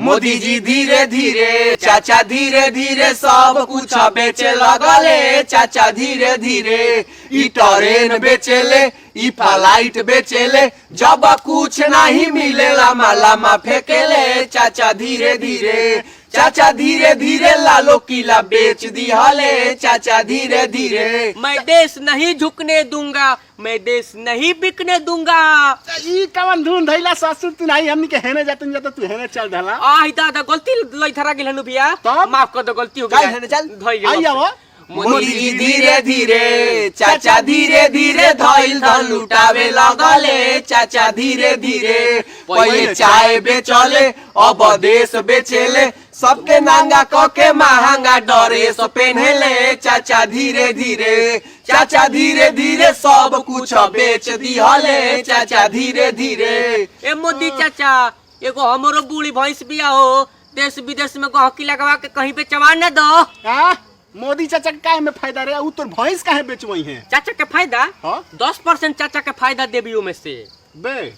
मोदी जी धीरे धीरे, चाचा धीरे धीरे सब कुछ बेचे लगले। चाचा धीरे धीरे ई ट्रेन बेचेले, ई फ्लाइट बेचेले, जब कुछ नहीं मिले लामा लामा फेंकेले। चाचा धीरे धीरे, चाचा धीरे धीरे लालो किला बेच दिहले। चाचा धीरे धीरे, मैं देश नहीं झुकने दूंगा, मैं देश नहीं बिकने दूंगा। ई कवन धुन धैला ससुर तू नहीं हमनी के हेने जातन जात तू हेने चल धला। आही दादा गलती लई थरा गेल हनु भैया, तब? माफ कर दो, गलती हो चल गई। हेने चल। धई आई आवो मोदी जी धीरे धीरे, चाचा धीरे धीरे धइल धन लुटावे लगले। चाचा धीरे धीरे पहिले चाय बेचले, अब देश बेचेले, सबके नांगा कके महंगा ड्रेस पहनेले। चाचा धीरे धीरे, चाचा धीरे धीरे सब कुछ बेच दिहले। चाचा धीरे धीरे, ए मोदी चाचा, एगो हमरो बूढ़ी भैंस बिया हो, देश विदेश में गहकी लगवा के कहीं पे चवा न दो। हां मोदी चाचा के काहे में फायदा रे? उ तोर भैंस काहे बेचवई है? चाचा के फायदा हाँ? 10% चाचा के फायदा देबियो में से। बे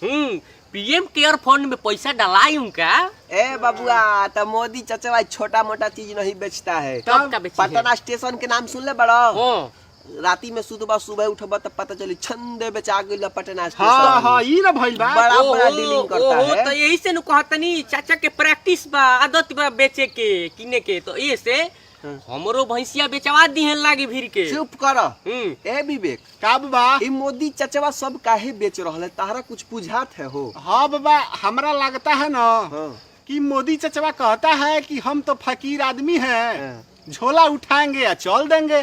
पीएम केयर फंड में पैसा डलाई उनका। ए बबुआ तो मोदी चाचा भाई छोटा मोटा चीज नहीं बेचता है। तब का बेची है? पटना स्टेशन के नाम सुन ले बड़ा। हाँ। राती में सुतबा सुबह उठबा तो पता चली छंदे बेचा गइल पटना स्टेशन। हां हां ई ना भइल बा। बड़ा बड़ा डीलिंग करता है। तो यही से नु कहतनी चाचा के प्रैक्टिस बा, आदत बा बेचे के, किने के, तो ये से हमरो भैंसिया बेचवा दी है लागी भीड़ के। चुप कर। ए विवेक, का बाबा ई मोदी चचवा सब काहे बेच रहल है? तारा कुछ बुझात है हो? हां बाबा हमरा लगता है ना हाँ। कि मोदी चचवा कहता है कि हम तो फकीर आदमी हैं, झोला उठाएंगे या चल देंगे।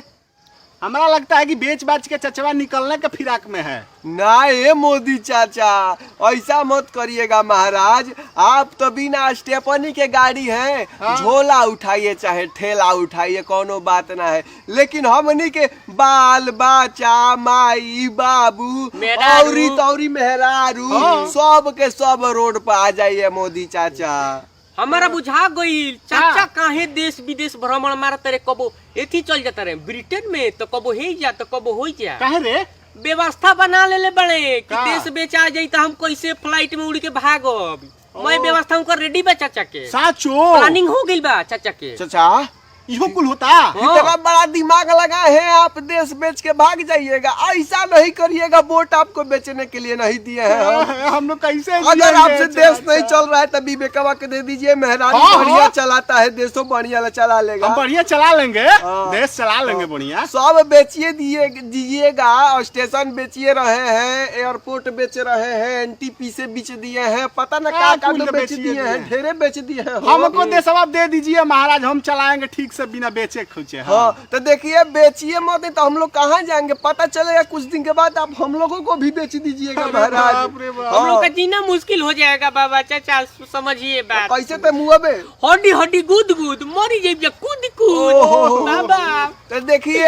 हमरा लगता है कि बेच बाच के चचवा निकलने के फिराक में है। ना ये मोदी चाचा ऐसा मत करिएगा महाराज, आप तो बिना स्टेपनी के गाड़ी है। हाँ? झोला उठाइए चाहे ठेला उठाइए, कोनो बात ना है, लेकिन हमनी के बाल बच्चा माई बाबू मेहरारू। औरी तौरी मेहरारू हाँ। सब के सब रोड पर आ जाइए मोदी चाचा। हमारा बुझा गई चाचा काहे देश विदेश भ्रमण मारत रे, कबो एथी चल जाता रे ब्रिटेन में, तो कबो हे जा तो कबो हो जा। काहे रे? व्यवस्था बना लेले बड़े कि का? देश बेचा जाई तो हम कैसे फ्लाइट में उड़ के भागब। मैं व्यवस्था उनका रेडी बा चाचा के, साचो प्लानिंग हो गई बा चाचा के। चाचा इहो कुल होता। इतना बड़ा दिमाग लगा है, आप देश बेच के भाग जाइएगा। ऐसा नहीं करिएगा, वोट आपको बेचने के लिए नहीं दिए हैं हम। हम लोग कैसे अगर जिएंगे आपसे देश चाचा? नहीं चल रहा है तभी बेकवा के दे दीजिए। मेहरानी हाँ, बढ़िया हाँ। चलाता है, देशों बढ़िया चला लेगा। हम बढ़िया चला लेंगे, हाँ। देश चला लेंगे बढ़िया। सब बेचिए दीजिएगा। स्टेशन बेचिए रहे हैं, एयरपोर्ट बेच रहे हैं, एनटीपी से बेच दिए हैं, पता न क्या कुल बेच बेचिए दिए हैं, दिए। ढेरे बेच दिए हैं। हमको देशवा दे दीजिए महाराज, हम चलाएंगे ठीक से बिना बेचे खुचे। हाँ तो देखिए, बेचिए मत तो हम लोग कहाँ जाएंगे? पता चलेगा कुछ दिन के बाद आप हम लोगों को भी बेच दीजिएगा महाराज। बाप रे बाप। हम लोग का जीना मुश्किल हो जाएगा बाबा चाचा, समझिए बात। कैसे ते मुँह में हड्डी हड्डी गुद गुद मरी जाइब जा, कूद कूद ओहो। बाबा। तो देखिए,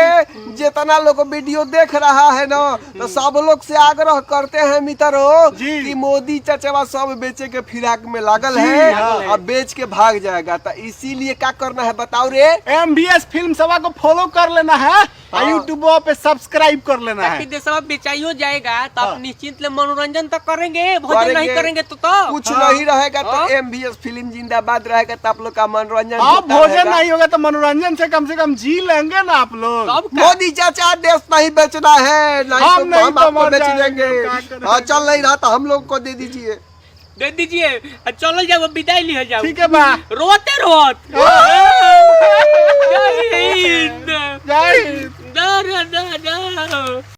जितना लोग वीडियो देख रहा है ना, तो सब लोग से आग्रह करते हैं मित्रों जी। कि मोदी चचवा सब बेचे के फिराक में लागल जी, है लागल है। और बेच के भाग जाएगा। तो इसीलिए क्या करना है बताओ रे? MBS फिल्म सभा को फॉलो कर लेना है और यूट्यूब पे सब्सक्राइब कर लेना ताकि है। देशवा बेचाइयो जाएगा तो हाँ। आप निश्चिंत ले मनोरंजन तो करेंगे, भोजन नहीं करेंगे तो कुछ हाँ। नहीं रहेगा तो हाँ। MBS फिल्म जिंदाबाद रहेगा, तो आप लोग का मनोरंजन आप होता भोजन रहेगा। नहीं होगा तो मनोरंजन से कम जी लेंगे ना आप लोग। तब का? मोदी चाचा देश नहीं बेचना है, नहीं हम तो नहीं हम तो आपको मर बेच जाएंगे, देंगे। क्या करें? हाँ चल नहीं रहा तो हम लोग को दे दीजिए। दे दीजिए, चलो जाओ विदाई लिया जाओ। ठीक है बा। रोते रोत जय हिंद। दर दर दर